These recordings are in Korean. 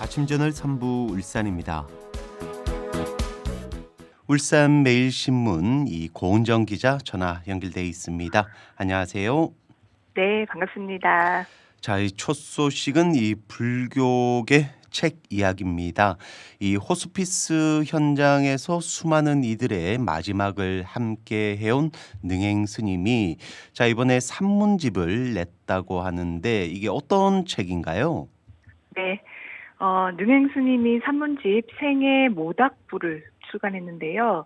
아침 저널 3부 울산입니다. 울산 매일신문 고은정 기자 전화 연결돼 있습니다. 안녕하세요. 네, 반갑습니다. 자, 이 첫 소식은 불교계 책 이야기입니다. 이 호스피스 현장에서 수많은 이들의 마지막을 함께 해온 능행 스님이 이번에 산문집을 냈다고 하는데 이게 어떤 책인가요? 네, 능행 스님이 산문집 생애 모닥불을 출간했는데요.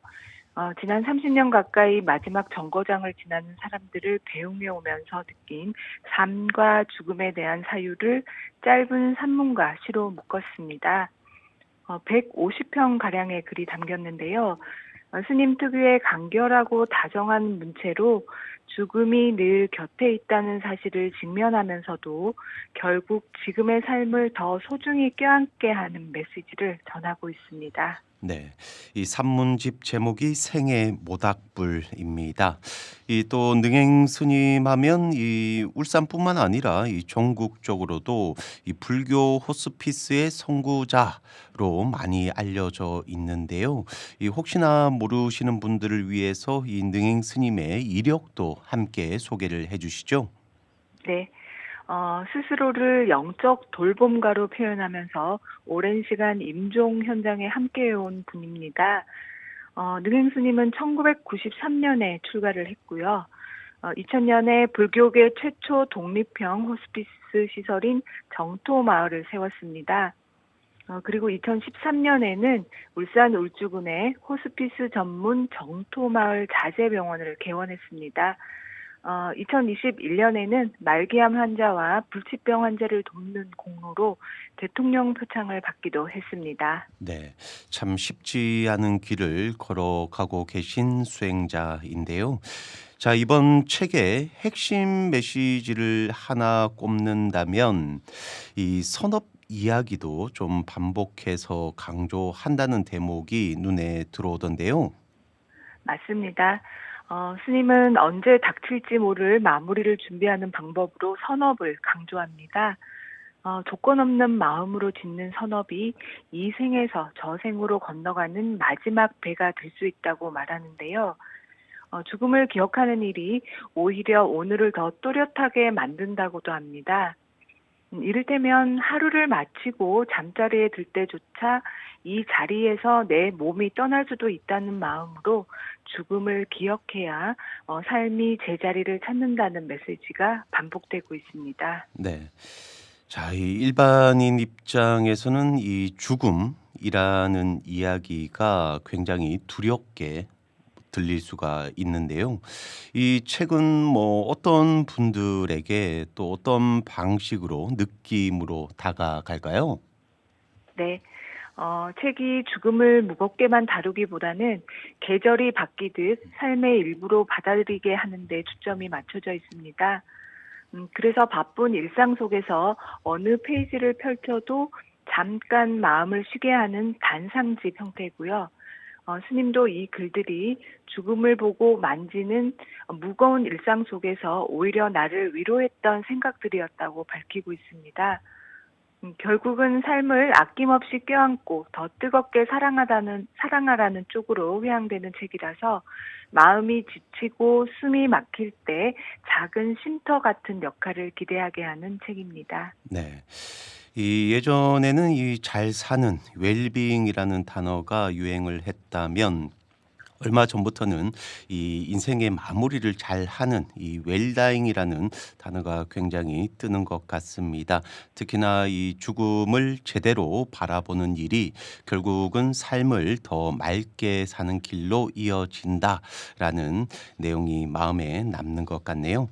지난 30년 가까이 마지막 정거장을 지나는 사람들을 배웅해 오면서 느낀 삶과 죽음에 대한 사유를 짧은 산문과 시로 묶었습니다. 150편 가량의 글이 담겼는데요. 스님 특유의 간결하고 다정한 문체로 죽음이 늘 곁에 있다는 사실을 직면하면서도 결국 지금의 삶을 더 소중히 껴안게 하는 메시지를 전하고 있습니다. 네, 이 산문집 제목이 생애 모닥불입니다. 이 또 능행 스님하면 이 울산뿐만 아니라 이 전국적으로도 이 불교 호스피스의 선구자로 많이 알려져 있는데요. 이 혹시나 모르시는 분들을 위해서 이 능행 스님의 이력도 함께 소개를 해주시죠. 네. 스스로를 영적 돌봄가로 표현하면서 오랜 시간 임종 현장에 함께해온 분입니다. 능행 스님은 1993년에 출가를 했고요. 2000년에 불교계 최초 독립형 호스피스 시설인 정토마을을 세웠습니다. 그리고 2013년에는 울산 울주군에 호스피스 전문 정토마을 자재병원을 개원했습니다. 2021년에는 말기암 환자와 불치병 환자를 돕는 공로로 대통령 표창을 받기도 했습니다. 네, 참 쉽지 않은 길을 걸어가고 계신 수행자인데요. 자, 이번 책의 핵심 메시지를 하나 꼽는다면 이 선업 이야기도 좀 반복해서 강조한다는 대목이 눈에 들어오던데요. 맞습니다. 스님은 언제 닥칠지 모를 마무리를 준비하는 방법으로 선업을 강조합니다. 조건 없는 마음으로 짓는 선업이 이 생에서 저 생으로 건너가는 마지막 배가 될 수 있다고 말하는데요. 죽음을 기억하는 일이 오히려 오늘을 더 또렷하게 만든다고도 합니다. 이를테면 하루를 마치고 잠자리에 들 때조차 이 자리에서 내 몸이 떠날 수도 있다는 마음으로 죽음을 기억해야 삶이 제자리를 찾는다는 메시지가 반복되고 있습니다. 네. 자, 이 일반인 입장에서는 이 죽음이라는 이야기가 굉장히 두렵게 들릴 수가 있는데요. 이 책은 뭐 어떤 분들에게 또 어떤 방식으로 느낌으로 다가갈까요? 네. 책이 죽음을 무겁게만 다루기보다는 계절이 바뀌듯 삶의 일부로 받아들이게 하는 데 초점이 맞춰져 있습니다. 그래서 바쁜 일상 속에서 어느 페이지를 펼쳐도 잠깐 마음을 쉬게 하는 단상집 형태고요. 스님도 이 글들이 죽음을 보고 만지는 무거운 일상 속에서 오히려 나를 위로했던 생각들이었다고 밝히고 있습니다. 결국은 삶을 아낌없이 껴안고 더 뜨겁게 사랑하라는 쪽으로 회양되는 책이라서 마음이 지치고 숨이 막힐 때 작은 쉼터 같은 역할을 기대하게 하는 책입니다. 네. 이 예전에는 이 잘 사는 웰빙이라는 단어가 유행을 했다면 얼마 전부터는 이 인생의 마무리를 잘하는 이 웰다잉이라는 단어가 굉장히 뜨는 것 같습니다. 특히나 이 죽음을 제대로 바라보는 일이 결국은 삶을 더 맑게 사는 길로 이어진다라는 내용이 마음에 남는 것 같네요.